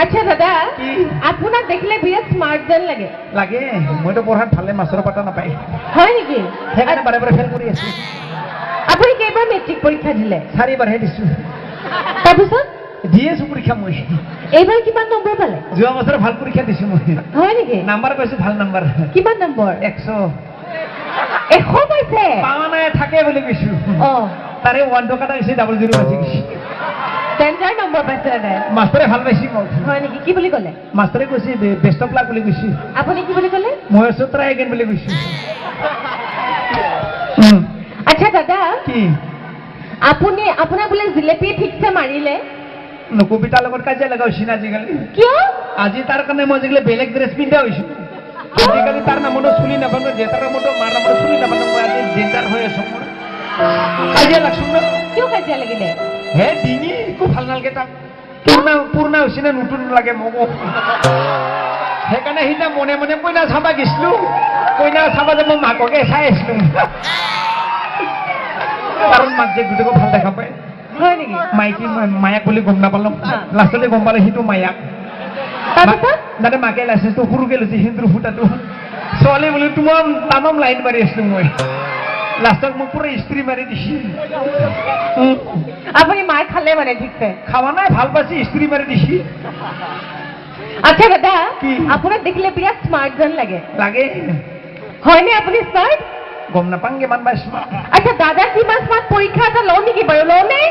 আচ্ছা দাদা আপোনাক দেখিলে বিৰাট স্মাৰ্ট যেন লাগে লাগে মইতো পঢ়াত ভালে মাছৰ পাতা নাপায় হয় নেকি সেইকাৰণে বাৰে বাৰে ফেল কৰি আছো আপুনি কেইবাৰ মেট্ৰিক পৰীক্ষা দিলে 4বাৰহে দিছো তাৰপিছত দি আছো পৰীক্ষা মই এইবাৰ কিমান নম্বৰ পালে যোৱা বছৰ ভাল পৰীক্ষা দিছো মই হয় নেকি নাম্বাৰ পাইছো ভাল নাম্বাৰ কিমান নম্বৰ 100 পাইছে পাৱা নাই থাকে বুলি কৈছো তাৰে 1 টকা এটা হৈছে 00 বাজি গৈছে টেন্ডাৰ নম্বৰ পাইছে দে মাষ্টৰে ভাল পাইছি মোক হয় নেকি কি বুলি ক'লে মাষ্টৰে কৈছে বেষ্ট অফ লাক বুলি কৈছে আপুনি কি বুলি ক'লে মই আছো ট্ৰাই এগেইন বুলি কৈছে আচ্ছা দাদা কি আপুনি আপোনাৰ বোলে জিলেপি ঠিকছে মাৰিলে নকবিতাৰ লগত কাজিয়া লগাইছি না আজিকালি কিয় আজি তাৰ কাৰণে মই আজিকালি বেলেগ ড্ৰেছ পিন্ধা হৈছো আজিকালি তাৰ নামতো চুলি নাবানো দেউতাৰ নামতো মাৰ নামতো চুলি নাবানো মই আজি ডেঞ্জাৰ হৈ আছো মই কাজিয়া লাগছো না কিয় কাজিয়া লাগিলে হে ডিঙি একো ভাল নালাগে তাক পুৰণা হৈছে না নতুন লাগে মোক সেইকাৰণে সিদিনা মনে মনে কইনা চাবা গেছিলো কইনা চাবা যে মই মাককে চাই আছিলো কাৰণ মাক যে দুটাকো ভাল দেখা পায় হয় নেকি মাইকী মায়াক বুলি গম নাপালো লাষ্টতে গম পালে সিটো মায়াক দাদা মাকে লাইচেন্সটো সৰুকে লৈছে সিন্দুৰ ফুটাটো ছোৱালী বুলি তোমাৰ তামাম লাইন মাৰি আছিলো মই লাষ্টত মোক পুৰা ইস্ত্ৰি মাৰি দিছি আপুনি মাৰ খালে মানে ঠিকছে খাৱা নাই ভাল পাইছি ইস্ত্ৰি মাৰি দিছি আচ্ছা দাদা আপোনাক দেখিলে বিৰাট স্মাৰ্ট যেন লাগে লাগে হয়নে আপুনি স্মাৰ্ট গম নাপাং কিমান বাই স্মাৰ্ট আচ্ছা দাদা কিমান স্মাৰ্ট পৰীক্ষা এটা লওঁ নেকি বাৰু লওঁনে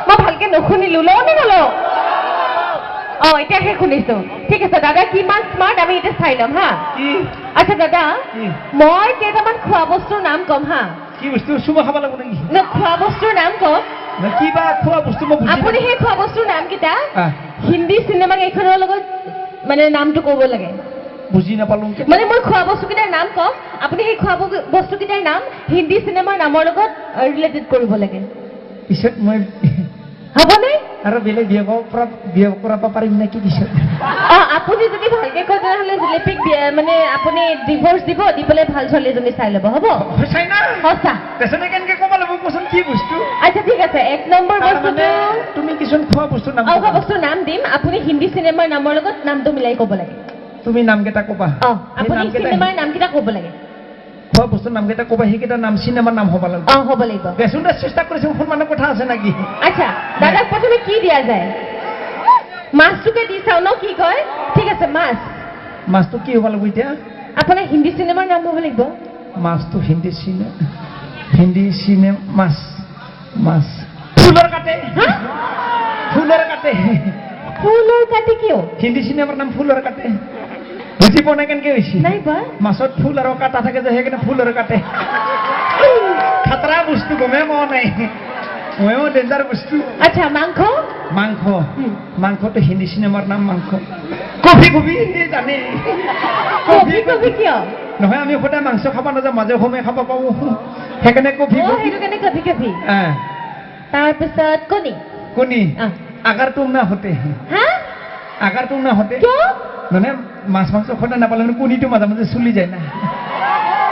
মই ভালকে নুশুনিলো লওঁনে নলওঁ এতিয়াহে শুনিছো ঠিক আছে দাদা কিমান স্মাৰ্ট আমি এতিয়া চাই ল'ম হা আচ্ছা দাদা মই কেইটামান খোৱা বস্তুৰ নাম কম হা কি বস্তু চুমা খাব লাগিব নেকি খোৱা বস্তুৰ নাম কম কিবা খোৱা বস্তু মই বুজি আপুনি সেই খোৱা বস্তুৰ নাম কেইটা হিন্দী চিনেমা কেইখনৰ লগত মানে নামটো ক'ব লাগে বুজি নাপালো মানে মই খোৱা বস্তু কেইটাৰ নাম কম আপুনি সেই খোৱা বস্তু কেইটাৰ নাম হিন্দী চিনেমাৰ নামৰ লগত ৰিলেটেড কৰিব লাগে পিছত মই হ'বনে আৰু বেলেগ বিয়া কৰাব পাৰিম নেকি পিছত আপুনি যদি ভালকে কয় তেনেহ'লে জিলেপিক মানে আপুনি ডিভোৰ্চ দিব দি পেলাই ভাল ছোৱালী এজনী চাই ল'ব হ'ব সঁচাই না সঁচা পেচেণ্টে কেনেকে ক'ব লাগিব কোৱাচোন কি বস্তু আচ্ছা ঠিক আছে 1 নম্বৰ বস্তুটো তুমি কিছুমান খোৱা বস্তুৰ নাম খোৱা বস্তুৰ নাম দিম আপুনি হিন্দী চিনেমাৰ নামৰ লগত নামটো মিলাই ক'ব লাগে তুমি নামকেইটা ক'বা আপুনি চিনেমাৰ নামকেইটা ক'ব লাগে খোৱা বস্তুৰ নামকেইটা ক'বা সেইকেইটা নাম চিনেমাৰ নাম হ'ব লাগিব হ'ব লাগিব দেচোন চেষ্টা কৰিছো সন্মানৰ কথা আছে নেকি আচ্ছা দাদাক প্ৰথমে কি দিয়া যায় মাছটোকে দি চাওঁ ন কি কয় ঠিক আছে মাছটো কি হ'ব লাগিব এতিয়া আপোনাৰ হিন্দী চিনেমাৰ নাম হ'ব লাগিব মাছটো হিন্দী চিনেমা মাছ ফুলৰ কাটে কিয় হিন্দী চিনেমাৰ নাম ফুলৰ কাটে বুজি পোৱা নাই কেনেকে হৈছে মাছত ফুল আৰু কাটা থাকে যে সেইকাৰণে ফুলৰ কাটে খাতৰা বস্তু গমে পোৱা নাই ময়ো ডেঞ্জাৰ বস্তু আচ্ছা মাংসটো হিন্দী চিনেমাৰ নাম মাংস কফি জানে কফি কিয় নহয় আমি সদায় মাংস খাব নাযাওঁ মাজে সময়ে খাব পাওঁ সেইকাৰণে কফি তাৰপিছত কণী আগাৰটো না হতে মানে মাছ মাংস সদায় নাপালে মানে কণীটো মাজে মাজে চলি যায় না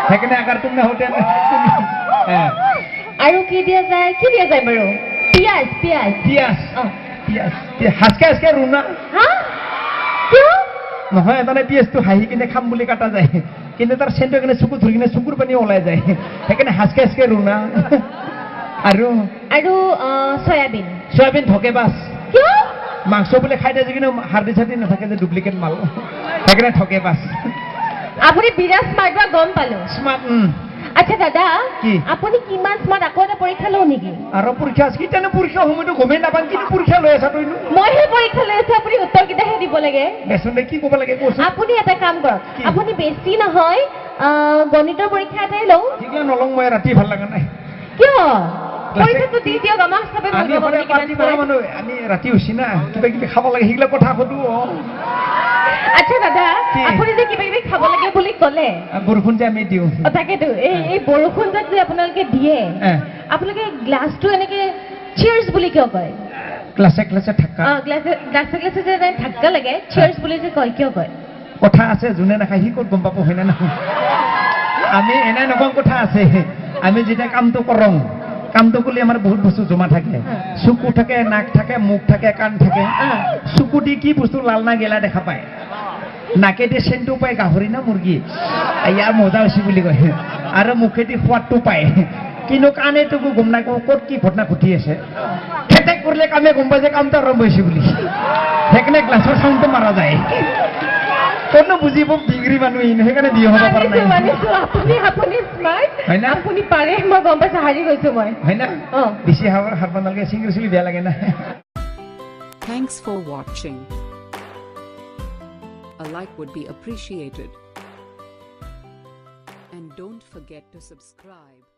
সেইকাৰণে আগাৰটো না হতে আৰু কি দিয়া যায় বাৰু পিয়াজ হাচকে ৰুনা নহয় মানে পিয়াজটো হাঁহি কিনে খাম বুলি কাটা যায় কিন্তু তাৰ চেণ্টৰ কিনে চকু ধৰি কিনে চকুৰ পানী ওলাই যায় সেইকাৰণে হাচকে ৰুনা আৰু চয়াবিন ধকে বাছ মাংস বোলে খাই দিয়ে কিন্তু হাৰ্দি চাৰ্দি নাথাকে যে ডুপ্লিকেট মাল সেইকাৰণে ঠকে বাছ আপুনি বিৰাট স্মাৰ্ট বা গম পালো স্মাৰ্ট আচ্ছা দাদা আপুনি কিমান স্মাৰ্ট আকৌ এটা পৰীক্ষা লওঁ নেকি আৰু পৰীক্ষা আছে কিটানো পৰীক্ষা সময়টো গমেই নাপাম কিন্তু পৰীক্ষা লৈ আছা তইনো মইহে পৰীক্ষা লৈ আছো আপুনি উত্তৰকেইটাহে দিব লাগে বেচোন কি ক'ব লাগে কোৱাচোন আপুনি এটা কাম কৰক আপুনি বেছি নহয় গণিতৰ পৰীক্ষা এটাই লওঁ ঠিকে নলওঁ মই ৰাতি ভাল লগা নাই কিয় পৰীক্ষাটো দি দিয়ক আমাৰ সবে আমি ৰাতি হৈছি না কিবা কিবি খাব লাগে সেইবিলাক কথা সুধো আচ্ছা দাদা আপুনি যে কিবা কিবি খাব লাগে বুলি ক'লে বৰষুণ যে আমি দিওঁ তাকেতো এই বৰষুণ যাক যে আপোনালোকে দিয়ে আপোনালোকে গ্লাছটো এনেকে চিয়াৰ্ছ বুলি কিয় কয় গ্লাছে ধাক্কা গ্লাছে যে ধাক্কা লাগে চিয়াৰ্ছ বুলি যে কয় কিয় কয় কথা আছে যোনে নাখায় সি ক'ত গম পাব হয় না আমি এনে নকওঁ কথা আছে আমি যেতিয়া কামটো কৰোঁ কামটো কৰিলে আমাৰ বহুত বস্তু জমা থাকে চকু থাকে নাক থাকে মুখ থাকে কাণ থাকে চকু দি কি বস্তু লাল না গেলা দেখা পায় নাকেদি চেনটো পায় গাহৰি না মুৰ্গী ইয়াৰ মজা হৈছে বুলি কয় আৰু মুখেদি সোৱাদটো পায় কিন্তু কাণেতো গম নাই ক'ত কি ঘটনা ঘটি আছে খেতেক কৰিলে কামে গম পাই যে কামটো আৰম্ভ হৈছে বুলি সেইকাৰণে গ্লাছৰ চাউণ্ডটো মাৰা যায় কোনো বুজিব ডিগ্ৰী মানুহ সেইকাৰণে বিয়া হ'ব পৰা নাই আপুনি স্মাৰ্ট হয় না আপুনি পাৰে মই গম পাইছোঁ হাৰি গৈছোঁ মই হয় না বেছি হাৰব নালাগে চিংগল চিলি বেয়া লাগে না Thanks for watching. A like would be appreciated. And don't forget to subscribe.